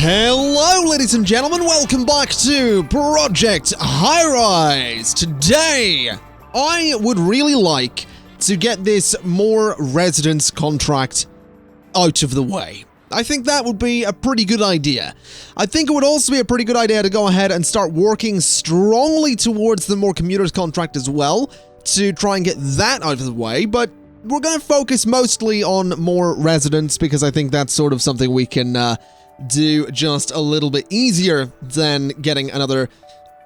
Hello, ladies and gentlemen, welcome back to Project Highrise. Today, I would really like to get this more residence contract out of the way. I think that would be a pretty good idea. I think it would also be a pretty good idea to go ahead and start working strongly towards the more commuters contract as well, to try and get that out of the way, but we're going to focus mostly on more residents because I think that's sort of something we can do just a little bit easier than getting another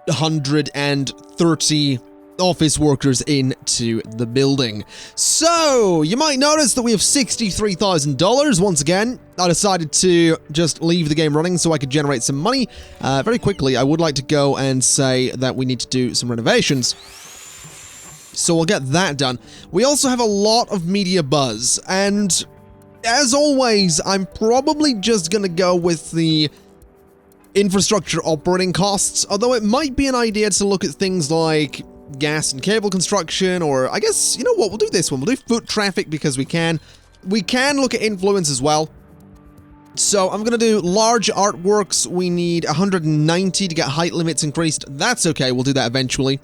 130 office workers into the building. So, you might notice that we have $63,000. Once again, I decided to just leave the game running so I could generate some money. Very quickly, I would like to go and say that we need to do some renovations. So we'll get that done. We also have a lot of media buzz, and as always, I'm probably just gonna go with the infrastructure operating costs, although it might be an idea to look at things like gas and cable construction, or I guess, you know what, we'll do this one. We'll do foot traffic because we can. We can look at influence as well. So I'm gonna do large artworks. We need 190 to get height limits increased. That's okay, we'll do that eventually.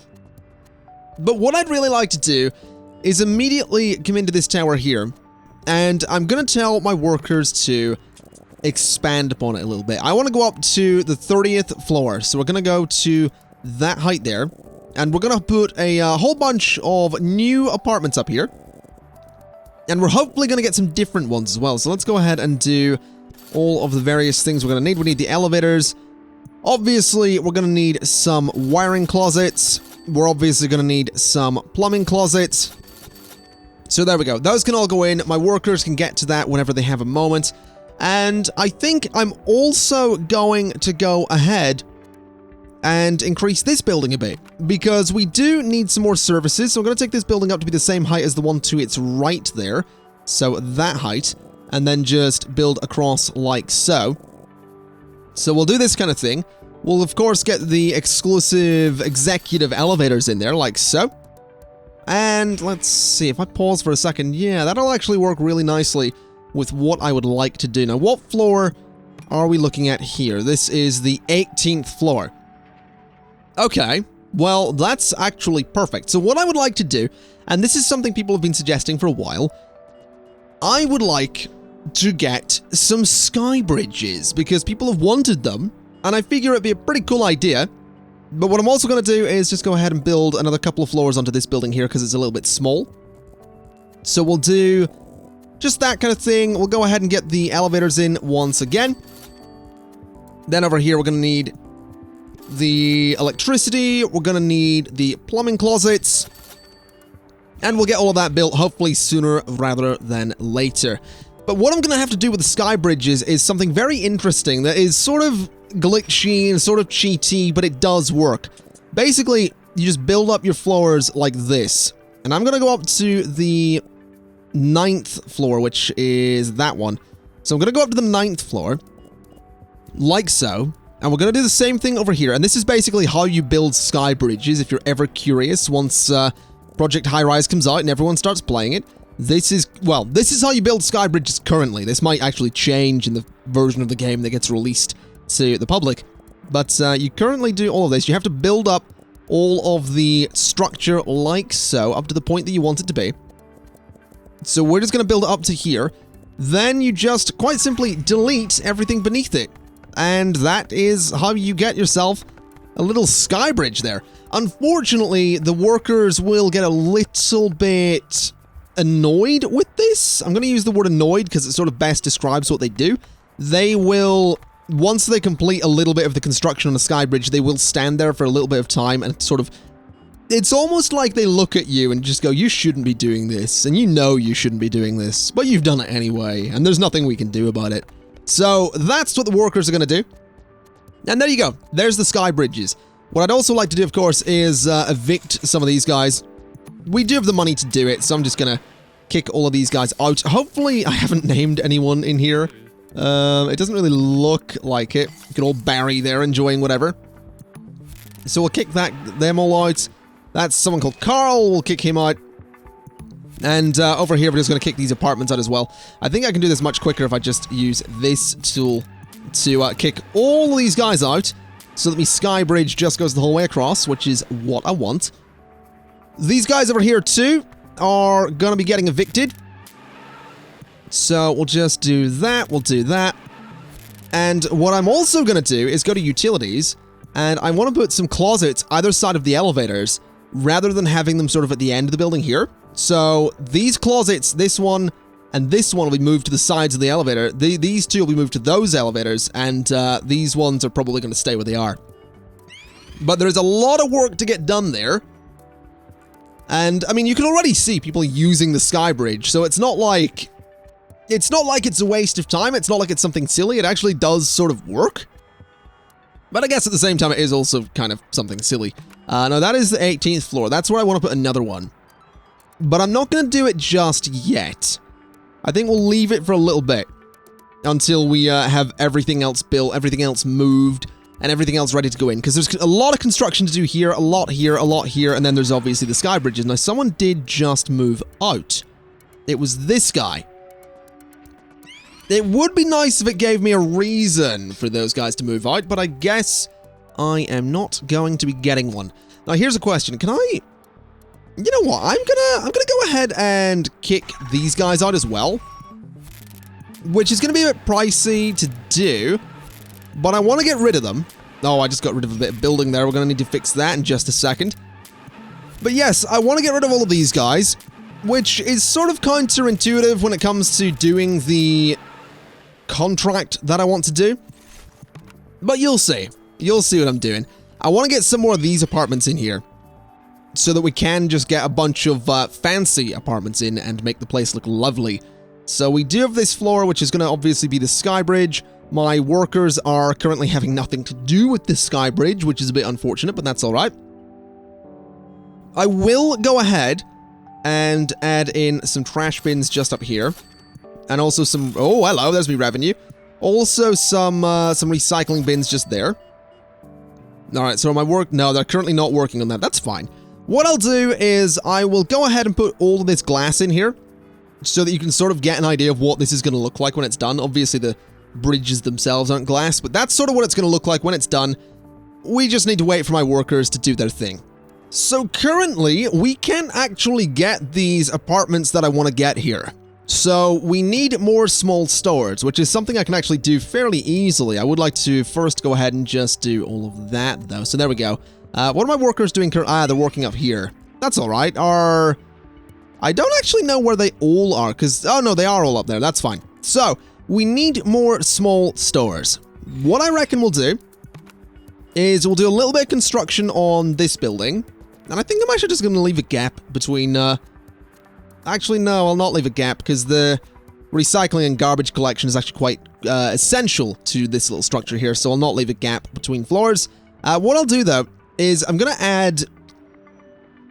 But what I'd really like to do is immediately come into this tower here, and I'm going to tell my workers to expand upon it a little bit. I want to go up to the 30th floor, so we're going to go to that height there, and we're going to put a whole bunch of new apartments up here, and we're hopefully going to get some different ones as well. So let's go ahead and do all of the various things we're going to need. We need the elevators. Obviously, we're going to need some wiring closets. We're obviously going to need some plumbing closets. So there we go. Those can all go in. My workers can get to that whenever they have a moment. And I think I'm also going to go ahead and increase this building a bit, because we do need some more services. So I'm going to take this building up to be the same height as the one to its right there. So that height. And then just build across like so. So we'll do this kind of thing. We'll, of course, get the exclusive executive elevators in there, like so. And let's see, if I pause for a second, yeah, that'll actually work really nicely with what I would like to do. Now, what floor are we looking at here? This is the 18th floor. Okay, well, that's actually perfect. So what I would like to do, and this is something people have been suggesting for a while, I would like to get some sky bridges, because people have wanted them. And I figure it'd be a pretty cool idea. But what I'm also going to do is just go ahead and build another couple of floors onto this building here because it's a little bit small. So we'll do just that kind of thing. We'll go ahead and get the elevators in once again. Then over here we're going to need the electricity. We're going to need the plumbing closets. And we'll get all of that built hopefully sooner rather than later. But what I'm going to have to do with the sky bridges is something very interesting that is sort of glitchy and sort of cheaty, but it does work. Basically, you just build up your floors like this. And I'm going to go up to the 9th floor, which is that one. So I'm going to go up to the 9th floor, like so. And we're going to do the same thing over here. And this is basically how you build sky bridges, if you're ever curious, once Project Highrise comes out and everyone starts playing it. This is how you build sky bridges currently. This might actually change in the version of the game that gets released to the public. But you currently do all of this. You have to build up all of the structure like so, up to the point that you want it to be. So we're just going to build it up to here. Then you just quite simply delete everything beneath it. And that is how you get yourself a little sky bridge there. Unfortunately, the workers will get a little bit annoyed with this. I'm going to use the word annoyed because it sort of best describes what they do. They will, once they complete a little bit of the construction on a sky bridge, they will stand there for a little bit of time and sort of, it's almost like they look at you and just go, you shouldn't be doing this, and you know you shouldn't be doing this, but you've done it anyway, and there's nothing we can do about it. So that's what the workers are going to do. And there you go. There's the sky bridges. What I'd also like to do, of course, is evict some of these guys. We do have the money to do it, so I'm just gonna kick all of these guys out. Hopefully, I haven't named anyone in here. It doesn't really look like it. Good old Barry there, enjoying whatever. So we'll kick them all out. That's someone called Carl. We'll kick him out. And over here, we're just going to kick these apartments out as well. I think I can do this much quicker if I just use this tool to kick all these guys out so that my sky bridge just goes the whole way across, which is what I want. These guys over here too are going to be getting evicted. So we'll just do that, we'll do that. And what I'm also going to do is go to utilities, and I want to put some closets either side of the elevators, rather than having them sort of at the end of the building here. So these closets, this one and this one will be moved to the sides of the elevator. These two will be moved to those elevators, and these ones are probably going to stay where they are. But there's a lot of work to get done there. And, I mean, you can already see people using the sky bridge, so it's not like it's a waste of time. It's not like it's something silly. It actually does sort of work. But I guess at the same time, it is also kind of something silly. No, that is the 18th floor. That's where I want to put another one. But I'm not going to do it just yet. I think we'll leave it for a little bit until we have everything else built, everything else moved, and everything else ready to go in. Because there's a lot of construction to do here, a lot here, a lot here, and then there's obviously the sky bridges. Now, someone did just move out. It was this guy. It would be nice if it gave me a reason for those guys to move out, but I guess I am not going to be getting one. Now, here's a question. Can I... You know what? I'm gonna go ahead and kick these guys out as well. Which is going to be a bit pricey to do, but I want to get rid of them. Oh, I just got rid of a bit of building there. We're going to need to fix that in just a second. But yes, I want to get rid of all of these guys, which is sort of counterintuitive when it comes to doing the contract that I want to do. But you'll see. You'll see what I'm doing. I want to get some more of these apartments in here, so that we can just get a bunch of fancy apartments in and make the place look lovely. So we do have this floor, which is going to obviously be the sky bridge. My workers are currently having nothing to do with this sky bridge, which is a bit unfortunate, but that's all right. I will go ahead and add in some trash bins just up here. And also some... Oh, hello, there's my revenue. Also some recycling bins just there. Alright, so my work... No, they're currently not working on that. That's fine. What I'll do is I will go ahead and put all of this glass in here, so that you can sort of get an idea of what this is going to look like when it's done. Obviously, the bridges themselves aren't glass, but that's sort of what it's going to look like when it's done. We just need to wait for my workers to do their thing. So currently, we can't actually get these apartments that I want to get here. So we need more small stores, which is something I can actually do fairly easily. I would like to first go ahead and just do all of that, though. So there we go. What are my workers doing? They're working up here. That's all right. I don't actually know where they all are, because... Oh, no, they are all up there. That's fine. So, we need more small stores. What I reckon we'll do is we'll do a little bit of construction on this building. And I think I'm actually just going to leave a gap between... Actually, no, I'll not leave a gap, because the recycling and garbage collection is actually quite essential to this little structure here, so I'll not leave a gap between floors. What I'll do, though, is I'm going to add...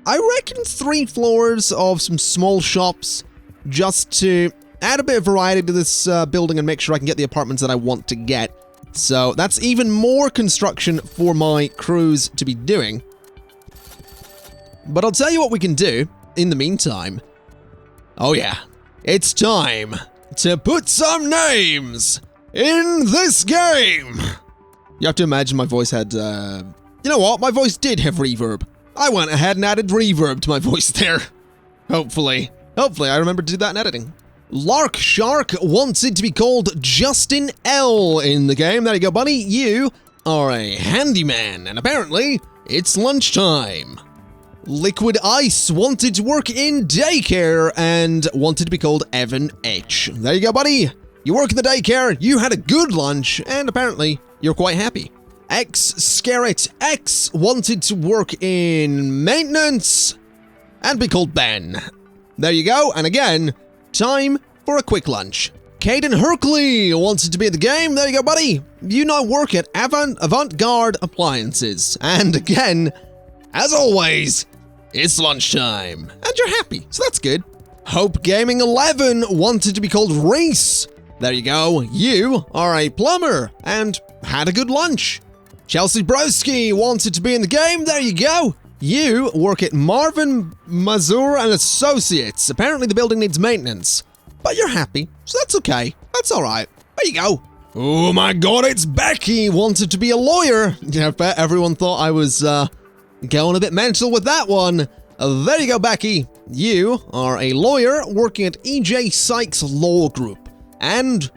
I reckon 3 floors of some small shops, just to add a bit of variety to this building and make sure I can get the apartments that I want to get. So that's even more construction for my crews to be doing. But I'll tell you what we can do in the meantime. Oh yeah, it's time to put some names in this game! You have to imagine my voice had, You know what? My voice did have reverb. I went ahead and added reverb to my voice there. Hopefully. Hopefully I remember to do that in editing. Lark Shark wanted to be called Justin L in the game. There you go, buddy. You are a handyman, and apparently it's lunchtime. Liquid Ice wanted to work in daycare and wanted to be called Evan H. There you go, buddy. You work in the daycare, you had a good lunch, and apparently you're quite happy. X Scarrett X wanted to work in maintenance and be called Ben. There you go, and again, time for a quick lunch. Caden Herkley wanted to be in the game. There you go, buddy. You now work at Avant-Garde Appliances. And again, as always, it's lunchtime. And you're happy, so that's good. Hope Gaming 11 wanted to be called Reese. There you go. You are a plumber and had a good lunch. Chelsea Broski wanted to be in the game. There you go. You work at Marvin Mazur and Associates. Apparently the building needs maintenance, but you're happy, so that's okay. That's all right. There you go. Oh my god, it's Becky! Wanted to be a lawyer! Yeah, I bet everyone thought I was, going a bit mental with that one. There you go, Becky. You are a lawyer working at E.J. Sykes Law Group. And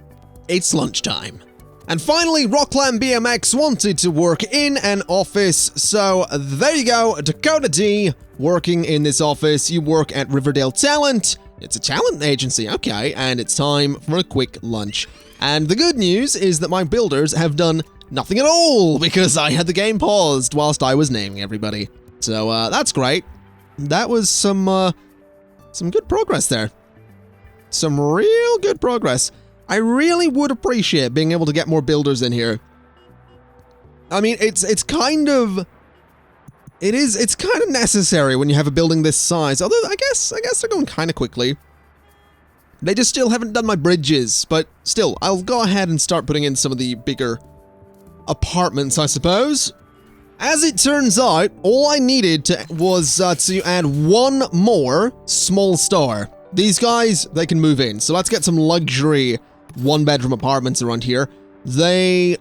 it's lunchtime. And finally, Rockland BMX wanted to work in an office, so there you go, Dakota D, working in this office. You work at Riverdale Talent. It's a talent agency, okay, and it's time for a quick lunch. And the good news is that my builders have done nothing at all because I had the game paused whilst I was naming everybody. So that's great. That was some good progress there. Some real good progress. I really would appreciate being able to get more builders in here. I mean, it's kind of necessary when you have a building this size. Although I guess they're going kind of quickly. They just still haven't done my bridges, but still, I'll go ahead and start putting in some of the bigger apartments, I suppose. As it turns out, all I needed was to add one more small star. These guys, they can move in. So let's get some luxury one-bedroom apartments around here. They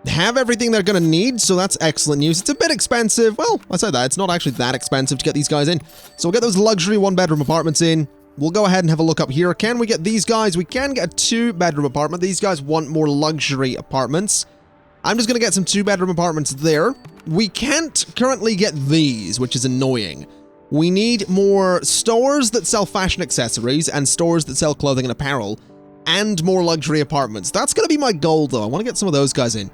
have everything they're going to need, so that's excellent news. It's a bit expensive. Well, I say that. It's not actually that expensive to get these guys in. So we'll get those luxury one-bedroom apartments in. We'll go ahead and have a look up here. Can we get these guys? We can get a two-bedroom apartment. These guys want more luxury apartments. I'm just going to get some two-bedroom apartments there. We can't currently get these, which is annoying. We need more stores that sell fashion accessories and stores that sell clothing and apparel, and more luxury apartments. That's going to be my goal, though. I want to get some of those guys in.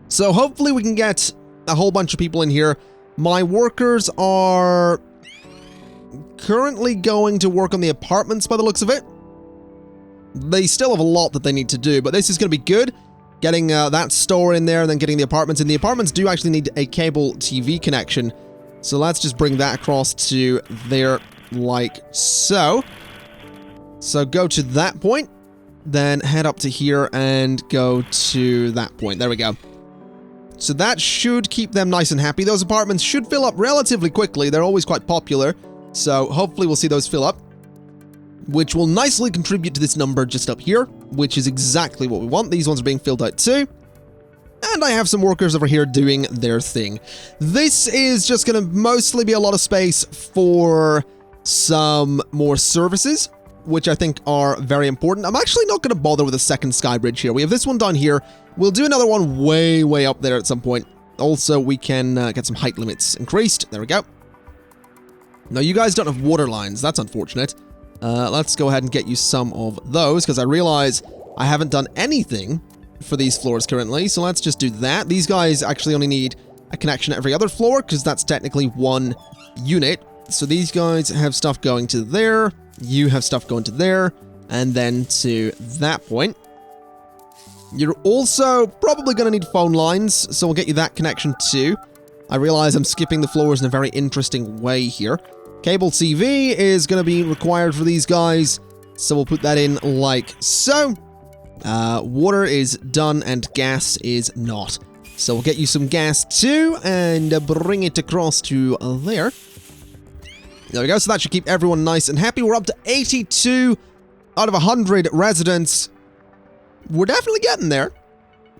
So hopefully we can get a whole bunch of people in here. My workers are currently going to work on the apartments by the looks of it. They still have a lot that they need to do, but this is going to be good. Getting that store in there and then getting the apartments in. The apartments do actually need a cable TV connection. So let's just bring that across to there like so. So go to that point, then head up to here and go to that point. There we go. So that should keep them nice and happy. Those apartments should fill up relatively quickly. They're always quite popular. So hopefully we'll see those fill up, which will nicely contribute to this number just up here, which is exactly what we want. These ones are being filled out too. And I have some workers over here doing their thing. This is just going to mostly be a lot of space for some more services, which I think are very important. I'm actually not going to bother with a second sky bridge here. We have this one down here. We'll do another one way up there at some point. Also, we can get some height limits increased. There we go. Now, you guys don't have water lines. That's unfortunate. Let's go ahead and get you some of those, because I realize I haven't done anything for these floors currently, so let's just do that. These guys actually only need a connection at every other floor, because that's technically one unit. So these guys have stuff going to there, you have stuff going to there, and then to that point. You're also probably going to need phone lines, so we'll get you that connection too. I realize I'm skipping the floors in a very interesting way here. Cable TV is going to be required for these guys, so we'll put that in like so. Water is done and gas is not. So we'll get you some gas too and bring it across to there. There we go, so that should keep everyone nice and happy. We're up to 82 out of 100 residents. We're definitely getting there.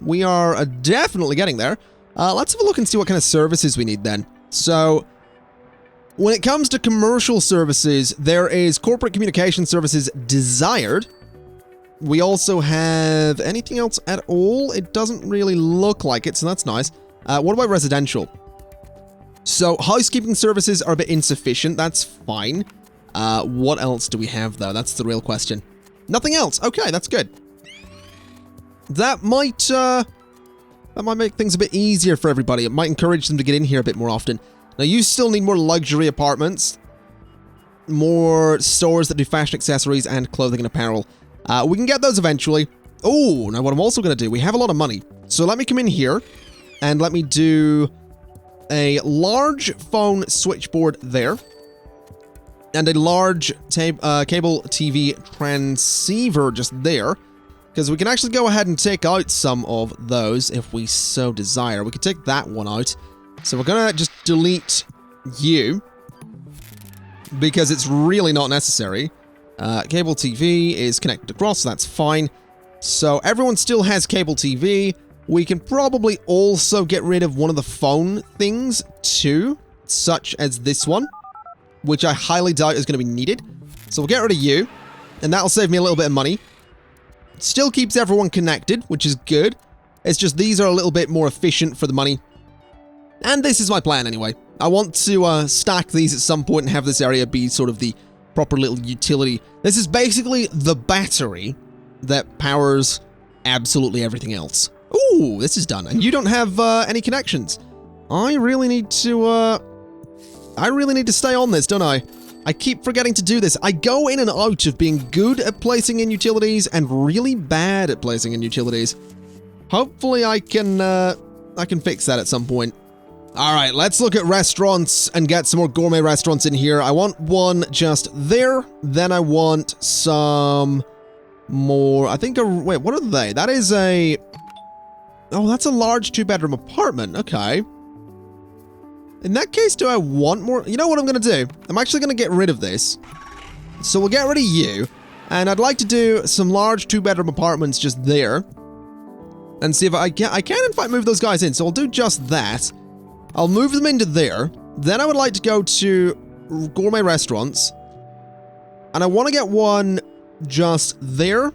We are definitely getting there. Let's have a look and see what kind of services we need then. So, when it comes to commercial services, there is corporate communication services desired. We also have anything else at all? It doesn't really look like it, so that's nice. What about residential? So, housekeeping services are a bit insufficient. That's fine. What else do we have, though? That's the real question. Nothing else. Okay, that's good. That might make things a bit easier for everybody. It might encourage them to get in here a bit more often. Now, you still need more luxury apartments, more stores that do fashion accessories and clothing and apparel. We can get those eventually. Oh, now what I'm also going to do, we have a lot of money. So let me come in here and let me do a large phone switchboard there and a large cable TV transceiver just there. Because we can actually go ahead and take out some of those if we so desire. We could take that one out. So we're going to just delete you, because it's really not necessary. Cable TV is connected across, so that's fine. So everyone still has cable TV. We can probably also get rid of one of the phone things too, such as this one, which I highly doubt is going to be needed. So we'll get rid of you, and that'll save me a little bit of money. Still keeps everyone connected, which is good. It's just these are a little bit more efficient for the money. And this is my plan anyway. I want to stack these at some point and have this area be sort of the proper little utility. This is basically the battery that powers absolutely everything else. Ooh, this is done. And you don't have any connections. I really need to stay on this, don't I? I keep forgetting to do this. I go in and out of being good at placing in utilities and really bad at placing in utilities. Hopefully I can fix that at some point. All right, let's look at restaurants and get some more gourmet restaurants in here. I want one just there. Then I want some more. I think, wait, what are they? That is a, oh, that's a large 2-bedroom apartment. Okay. In that case, do I want more? You know what I'm going to do? I'm actually going to get rid of this. So we'll get rid of you. And I'd like to do some large 2-bedroom apartments just there. And see if I can in fact move those guys in. So I'll do just that. I'll move them into there. Then I would like to go to gourmet restaurants. And I want to get one just there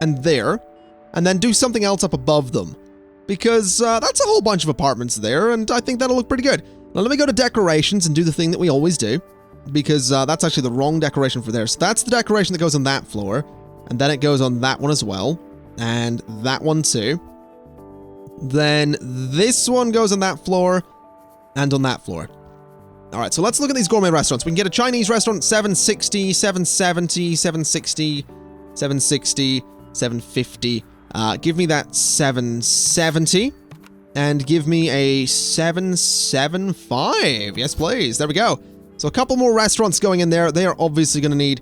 and there. And then do something else up above them. Because that's a whole bunch of apartments there. And I think that'll look pretty good. Now let me go to decorations and do the thing that we always do. Because that's actually the wrong decoration for there. So that's the decoration that goes on that floor. And then it goes on that one as well. And that one too. Then this one goes on that floor. And on that floor. Alright, so let's look at these gourmet restaurants. We can get a Chinese restaurant, 760, 770, 760, 760, 750. Give me that 770. And give me a 775. Yes, please. There we go. So a couple more restaurants going in there. They are obviously going to need...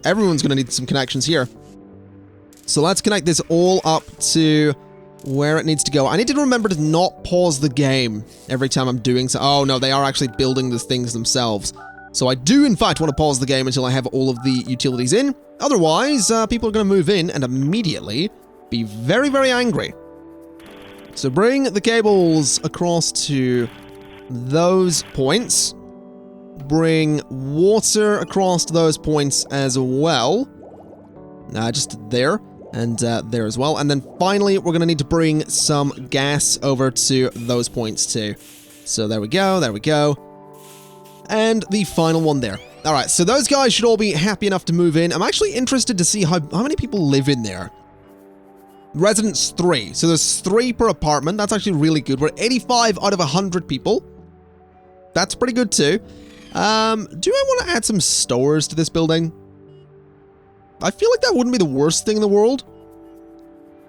Everyone's going to need some connections here. So let's connect this all up to where it needs to go. I need to remember to not pause the game every time I'm doing so. Oh, no, they are actually building the things themselves. So I do, in fact, want to pause the game until I have all of the utilities in. Otherwise, people are going to move in and immediately be very, very angry. So bring the cables across to those points. Bring water across to those points as well. Just there. And there as well. And then finally, we're going to need to bring some gas over to those points too. So there we go, there we go. And the final one there. All right, so those guys should all be happy enough to move in. I'm actually interested to see how many people live in there. Residents 3. So there's 3 per apartment. That's actually really good. We're 85 out of 100 people. That's pretty good too. Do I want to add some stores to this building? I feel like that wouldn't be the worst thing in the world.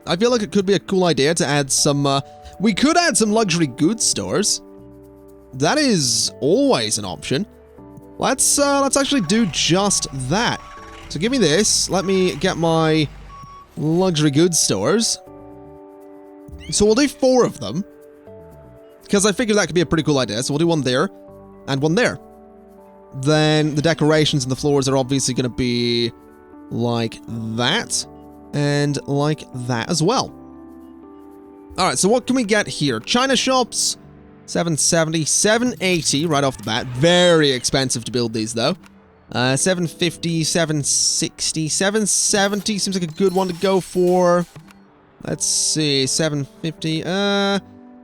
I feel like it could be a cool idea to add some, we could add some luxury goods stores. That is always an option. Let's actually do just that. So give me this. Let me get my luxury goods stores. So we'll do 4 of them. Because I figured that could be a pretty cool idea. So we'll do one there and one there. Then the decorations and the floors are obviously going to be like that, and like that as well. Alright, so what can we get here? China shops, 770, 780 right off the bat. Very expensive to build these, though. 750, 760, 770 seems like a good one to go for. Let's see, 750,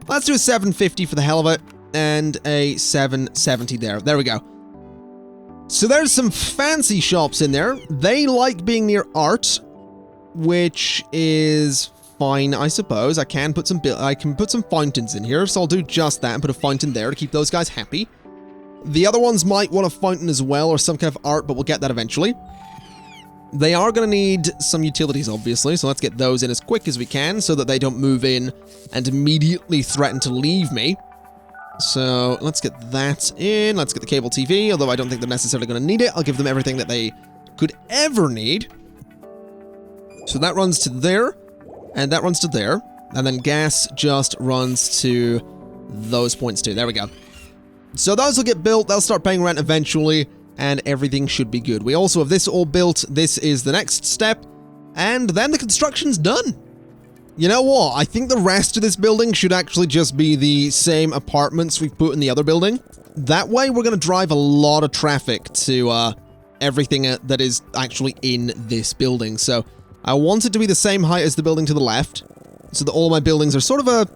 let's do a 750 for the hell of it, and a 770 there. There we go. So there's some fancy shops in there. They like being near art, which is fine, I suppose. I can put some fountains in here, so I'll do just that and put a fountain there to keep those guys happy. The other ones might want a fountain as well, or some kind of art, but we'll get that eventually. They are going to need some utilities, obviously, so let's get those in as quick as we can so that they don't move in and immediately threaten to leave me. So let's get that in. Let's get the cable TV, although I don't think they're necessarily going to need it. I'll give them everything that they could ever need. So that runs to there, and that runs to there. And then gas just runs to those points too. There we go. So those will get built. They'll start paying rent eventually, and everything should be good. We also have this all built. This is the next step. and then the construction's done. You know what? I think the rest of this building should actually just be the same apartments we've put in the other building. That way, we're going to drive a lot of traffic to everything that is actually in this building. So I want it to be the same height as the building to the left, so that all my buildings are sort of a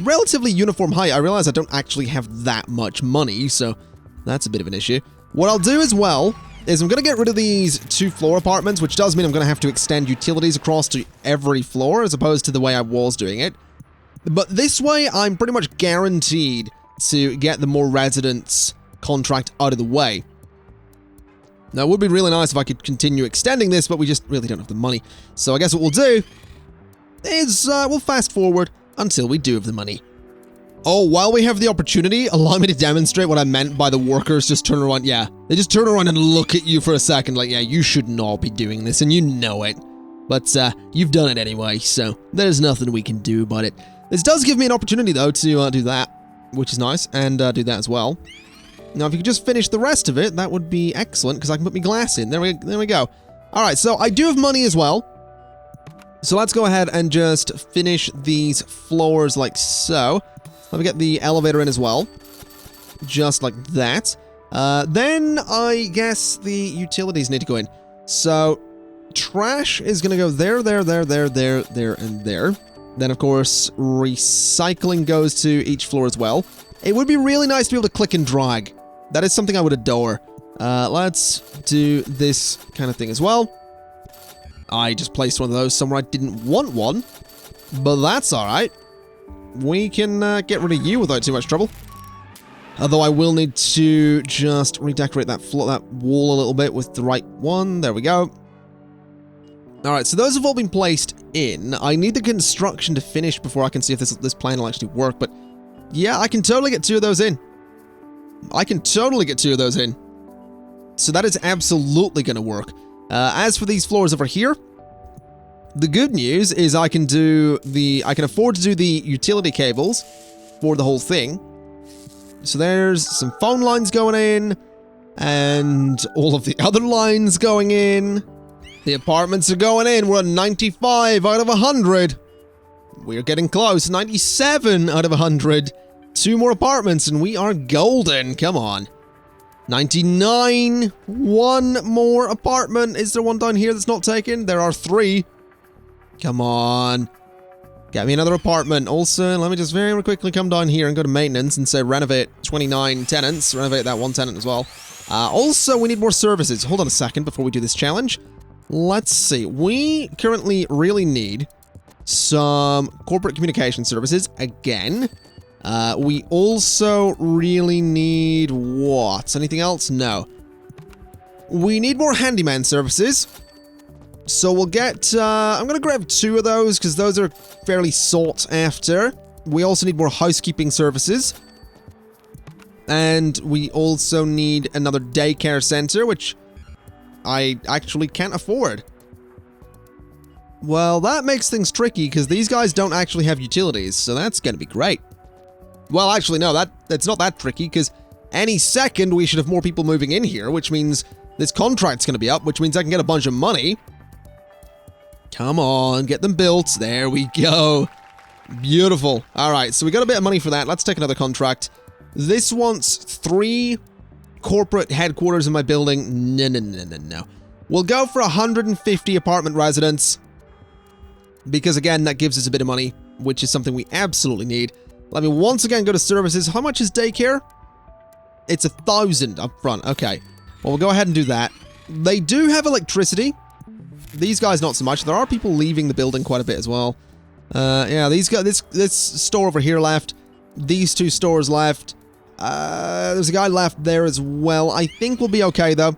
relatively uniform height. I realize I don't actually have that much money, so that's a bit of an issue. What I'll do as well is I'm going to get rid of these 2-floor apartments, which does mean I'm going to have to extend utilities across to every floor as opposed to the way I was doing it. But this way, I'm pretty much guaranteed to get the more residents contract out of the way. Now, it would be really nice if I could continue extending this, but we just really don't have the money. So I guess what we'll do is we'll fast forward until we do have the money. Oh, while we have the opportunity, allow me to demonstrate what I meant by the workers just turn around. Yeah, they just turn around and look at you for a second like, yeah, you should not be doing this, and you know it. But you've done it anyway, so there's nothing we can do about it. This does give me an opportunity, though, to do that, which is nice, and do that as well. Now, if you could just finish the rest of it, that would be excellent, because I can put my glass in. There we go. All right, so I do have money as well. So let's go ahead and just finish these floors like so. Let me get the elevator in as well. Just like that. Then I guess the utilities need to go in. So trash is going to go there, and there. Then, of course, recycling goes to each floor as well. It would be really nice to be able to click and drag. That is something I would adore. Let's do this kind of thing as well. I just placed one of those somewhere I didn't want one, but that's all right. We can get rid of you without too much trouble. Although I will need to just redecorate that wall a little bit with the right one. There we go. All right, so those have all been placed in. I need the construction to finish before I can see if this plan will actually work. But yeah, I can totally get 2 of those in. So that is absolutely going to work. As for these floors over here, the good news is I can afford to do the utility cables for the whole thing. So there's some phone lines going in, and all of the other lines going in. The apartments are going in. We're at 95 out of 100. We're getting close. 97 out of 100. 2 more apartments, and we are golden. Come on. 99. 1 more apartment. Is there one down here that's not taken? There are 3. Come on. Get me another apartment. Also, let me just very quickly come down here and go to maintenance and say renovate 29 tenants. Renovate that 1 tenant as well. Also, we need more services. Hold on a second before we do this challenge. Let's see. We currently really need some corporate communication services again. We also really need what? Anything else? No. We need more handyman services. So we'll get, I'm going to grab 2 of those because those are fairly sought after. We also need more housekeeping services. And we also need another daycare center, which I actually can't afford. Well, that makes things tricky because these guys don't actually have utilities, so that's going to be great. Well, actually, no, that's not that tricky because any second we should have more people moving in here, which means this contract's going to be up, which means I can get a bunch of money. Come on, get them built. There we go. Beautiful. All right, so we got a bit of money for that. Let's take another contract. This wants 3 corporate headquarters in my building. No. We'll go for 150 apartment residents because, again, that gives us a bit of money, which is something we absolutely need. Let me once again go to services. How much is daycare? It's 1,000 up front. Okay. Well, we'll go ahead and do that. They do have electricity. These guys not so much. There are people leaving the building quite a bit as well. Yeah, these guys, this store over here left. These 2 stores left. There's a guy left there as well. I think we'll be okay, though.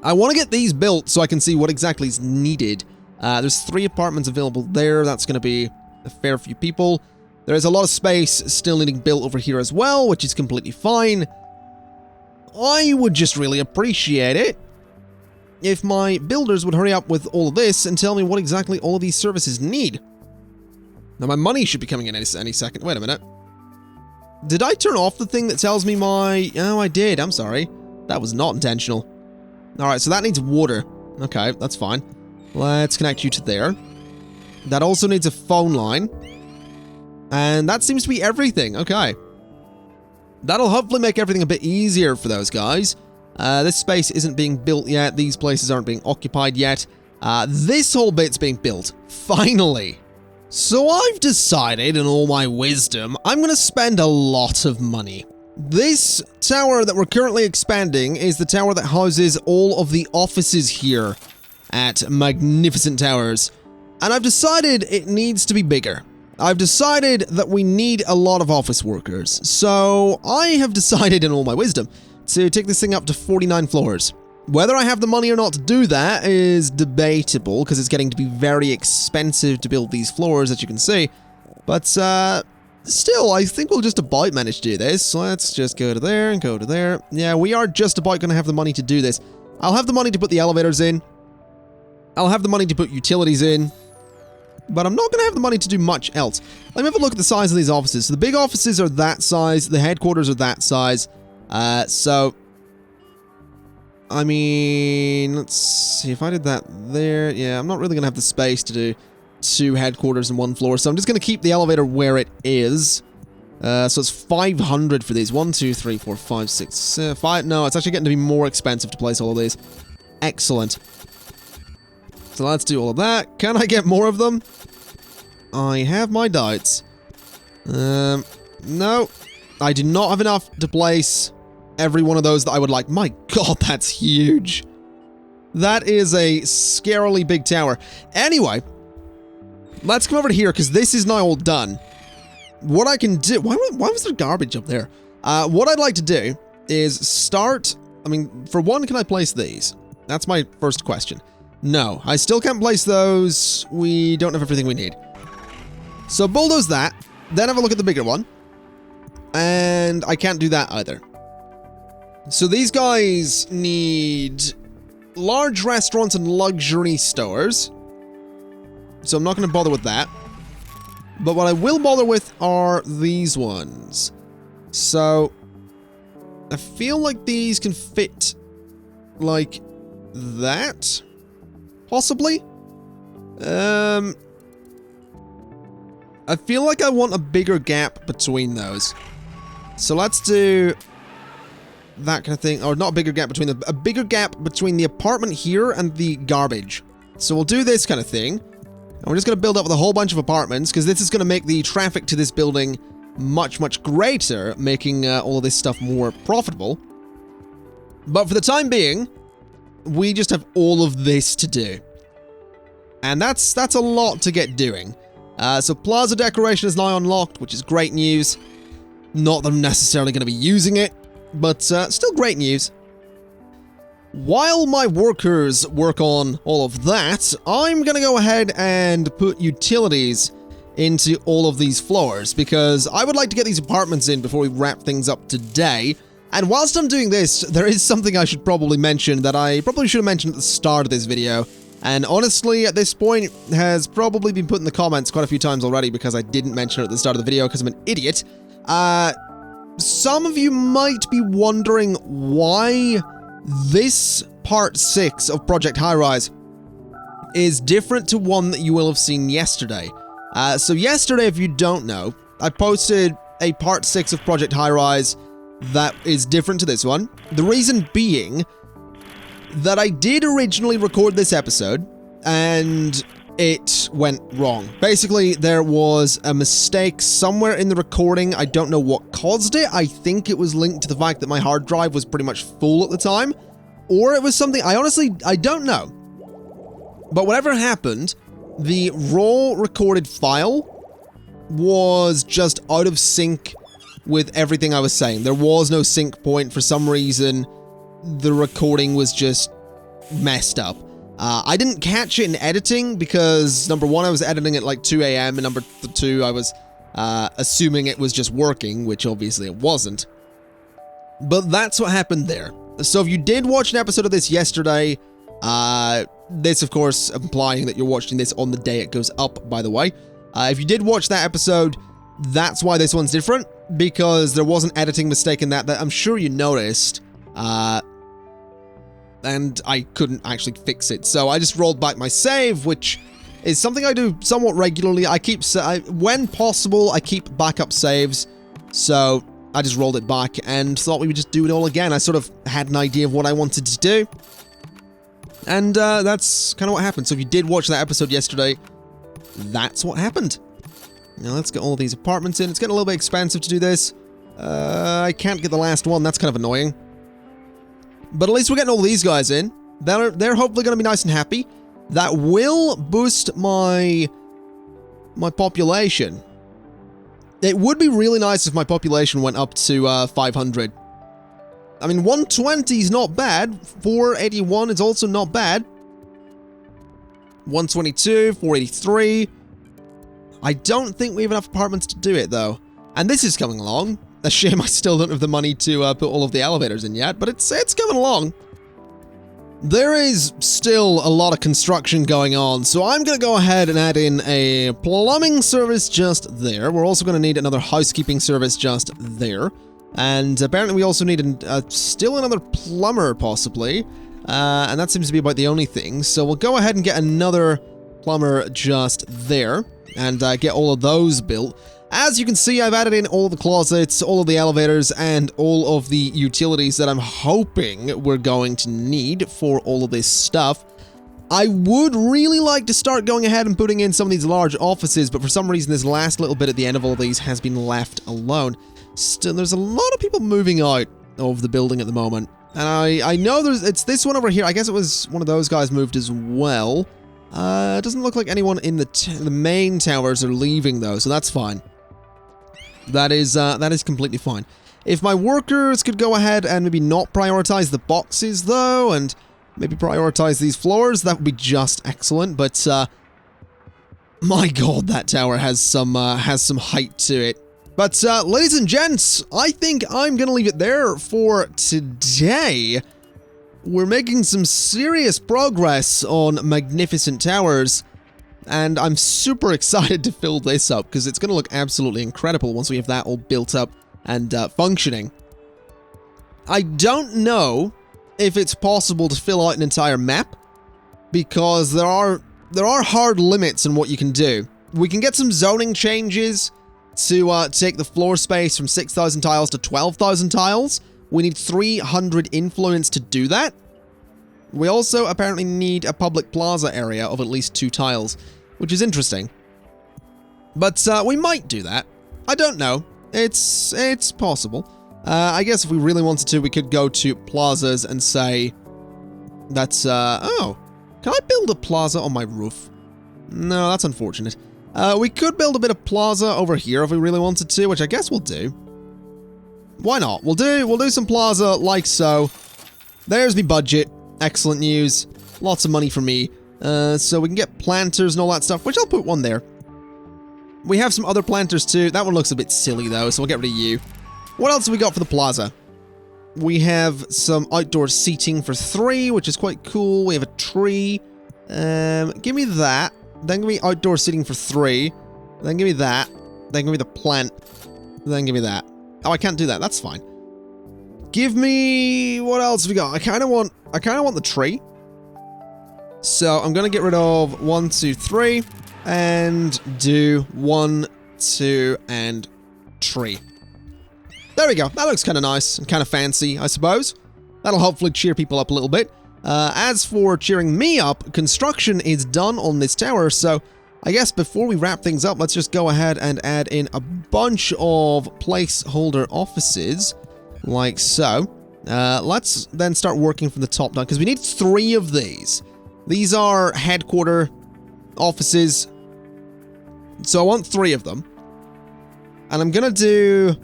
I want to get these built so I can see what exactly is needed. There's 3 apartments available there. That's going to be a fair few people. There's a lot of space still needing built over here as well, which is completely fine. I would just really appreciate it if my builders would hurry up with all of this and tell me what exactly all of these services need. Now, my money should be coming in any second. Wait a minute. Did I turn off the thing that tells me my... Oh, I did. I'm sorry. That was not intentional. All right, so that needs water. Okay, that's fine. Let's connect you to there. That also needs a phone line. And that seems to be everything. Okay. That'll hopefully make everything a bit easier for those guys. This space isn't being built yet. These places aren't being occupied yet. This whole bit's being built. Finally. So I've decided, in all my wisdom, I'm going to spend a lot of money. This tower that we're currently expanding is the tower that houses all of the offices here at Magnificent Towers. And I've decided it needs to be bigger. I've decided that we need a lot of office workers. So I have decided, in all my wisdom, to take this thing up to 49 floors. Whether I have the money or not to do that is debatable, because it's getting to be very expensive to build these floors, as you can see. But, still, I think we'll just about manage to do this. So let's just go to there and go to there. Yeah, we are just about going to have the money to do this. I'll have the money to put the elevators in. I'll have the money to put utilities in. But I'm not going to have the money to do much else. Let me have a look at the size of these offices. So the big offices are that size. The headquarters are that size. So, I mean, let's see if I did that there. Yeah, I'm not really going to have the space to do 2 headquarters and 1 floor. So I'm just going to keep the elevator where it is. So it's 500 for these. 1, 2, 3, 4, 5, 6, 5. No, it's actually getting to be more expensive to place all of these. Excellent. So let's do all of that. Can I get more of them? I have my doubts. No. I do not have enough to place every one of those that I would like. My god, that's huge. That is a scarily big tower. Anyway, let's come over to here, because this is now all done. What I can do... Why was there garbage up there? What I'd like to do is start... I mean, for one, can I place these? That's my first question. No, I still can't place those. We don't have everything we need. So bulldoze that, then have a look at the bigger one. And I can't do that either. So these guys need large restaurants and luxury stores. So I'm not going to bother with that. But what I will bother with are these ones. So I feel like these can fit like that. Possibly. I feel like I want a bigger gap between those. So let's do that kind of thing. Or not a bigger gap between them. A bigger gap between the apartment here and the garbage. So we'll do this kind of thing. And we're just going to build up with a whole bunch of apartments, because this is going to make the traffic to this building much, much greater, making all of this stuff more profitable. But for the time being, we just have all of this to do. And that's a lot to get doing. So plaza decoration is now unlocked, which is great news. Not that I'm necessarily going to be using it, but still great news. While my workers work on all of that, I'm going to go ahead and put utilities into all of these floors, because I would like to get these apartments in before we wrap things up today. And whilst I'm doing this, there is something I should probably mention that I probably should have mentioned at the start of this video. And honestly, at this point, has probably been put in the comments quite a few times already, because I didn't mention it at the start of the video because I'm an idiot. Some of you might be wondering why this part 6 of Project Highrise is different to one that you will have seen yesterday. So yesterday, if you don't know, I posted a part 6 of Project Highrise that is different to this one. The reason being that I did originally record this episode, and it went wrong. Basically, there was a mistake somewhere in the recording. I don't know what caused it. I think it was linked to the fact that my hard drive was pretty much full at the time, or it was something, I don't know. But whatever happened, the raw recorded file was just out of sync with everything I was saying. There was no sync point. For some reason, the recording was just messed up. I didn't catch it in editing because, number one, I was editing at like 2 a.m. and number two, I was assuming it was just working, which obviously it wasn't. But that's what happened there. So if you did watch an episode of this yesterday, this, of course, implying that you're watching this on the day it goes up, by the way. If you did watch that episode, that's why this one's different, because there was an editing mistake in that I'm sure you noticed. and I couldn't actually fix it. So I just rolled back my save, which is something I do somewhat regularly. When possible, I keep backup saves. So I just rolled it back and thought we would just do it all again. I sort of had an idea of what I wanted to do. And that's kind of what happened. So if you did watch that episode yesterday, that's what happened. Now let's get all of these apartments in. It's getting a little bit expensive to do this. I can't get the last one. That's kind of annoying. But at least we're getting all these guys in. They're hopefully going to be nice and happy. That will boost my population. It would be really nice if my population went up to 500. I mean, 120 is not bad. 481 is also not bad. 122, 483. I don't think we have enough apartments to do it, though. And this is coming along. A shame I still don't have the money to put all of the elevators in yet, but it's coming along. There is still a lot of construction going on, so I'm going to go ahead and add in a plumbing service just there. We're also going to need another housekeeping service just there. And apparently we also need still another plumber, possibly. And that seems to be about the only thing. So we'll go ahead and get another plumber just there and get all of those built. As you can see, I've added in all the closets, all of the elevators, and all of the utilities that I'm hoping we're going to need for all of this stuff. I would really like to start going ahead and putting in some of these large offices, but for some reason this last little bit at the end of all of these has been left alone. Still, there's a lot of people moving out of the building at the moment. And I know it's this one over here. I guess it was one of those guys moved as well. It doesn't look like anyone in the main towers are leaving though, so that's fine. That is completely fine. If my workers could go ahead and maybe not prioritize the boxes though, and maybe prioritize these floors, that would be just excellent. But my God, that tower has some height to it. But ladies and gents, I think I'm gonna leave it there for today. We're making some serious progress on Magnificent Towers. And I'm super excited to fill this up because it's going to look absolutely incredible once we have that all built up and functioning. I don't know if it's possible to fill out an entire map because there are hard limits on what you can do. We can get some zoning changes to take the floor space from 6,000 tiles to 12,000 tiles. We need 300 influence to do that. We also apparently need a public plaza area of at least 2 tiles, which is interesting. But we might do that. I don't know. It's possible. I guess if we really wanted to, we could go to plazas and say that's oh, can I build a plaza on my roof? No, that's unfortunate. We could build a bit of plaza over here if we really wanted to, which I guess we'll do. Why not? We'll do some plaza like so. There's my budget. Excellent news. Lots of money for me. So we can get planters and all that stuff, which I'll put one there. We have some other planters too. That one looks a bit silly though, so we'll get rid of you. What else have we got for the plaza? We have some outdoor seating for 3, which is quite cool. We have a tree. Give me that. Then give me outdoor seating for 3. Then give me that. Then give me the plant. Then give me that. Oh, I can't do that. That's fine. Give me... what else have we got? I kind of want the tree. So I'm going to get rid of 1, 2, 3. And do 1, 2, and tree. There we go. That looks kind of nice and kind of fancy, I suppose. That'll hopefully cheer people up a little bit. As for cheering me up, construction is done on this tower, so I guess before we wrap things up, let's just go ahead and add in a bunch of placeholder offices, like so. Let's then start working from the top down, because we need 3 of these. These are headquarter offices, so I want 3 of them. And I'm gonna do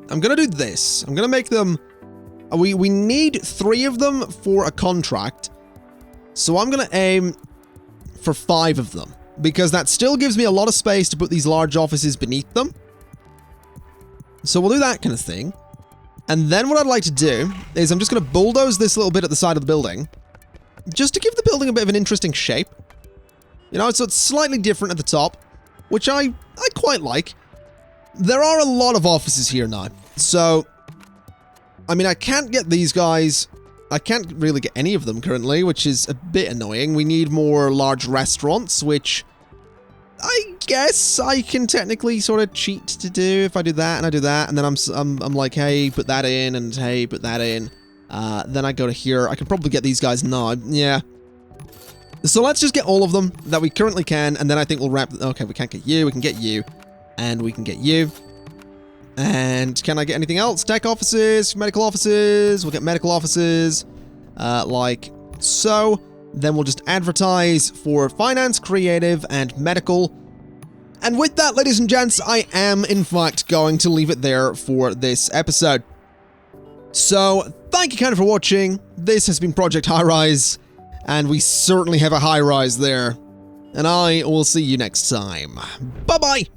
this. I'm gonna make them... We need 3 of them for a contract, so I'm gonna aim for 5 of them, because that still gives me a lot of space to put these large offices beneath them. So we'll do that kind of thing. And then what I'd like to do is I'm just gonna bulldoze this little bit at the side of the building, just to give the building a bit of an interesting shape. You know, so it's slightly different at the top, which I quite like. There are a lot of offices here now, so... I mean, I can't get these guys I can't really get any of them currently, which is a bit annoying. We need more large restaurants, which I guess I can technically sort of cheat to do if I do that and I do that, and then I'm like, hey, put that in, and hey, put that in. Then I go to here. I can probably get these guys now. Yeah. So let's just get all of them that we currently can, and then I think we'll wrap... Okay, we can't get you. We can get you. And we can get you. And can I get anything else? Tech offices, medical offices. We'll get medical offices. Like so. Then we'll just advertise for finance, creative, and medical. And with that, ladies and gents, I am, in fact, going to leave it there for this episode. So, thank you kind of for watching. This has been Project Highrise, and we certainly have a high rise there. And I will see you next time. Bye-bye!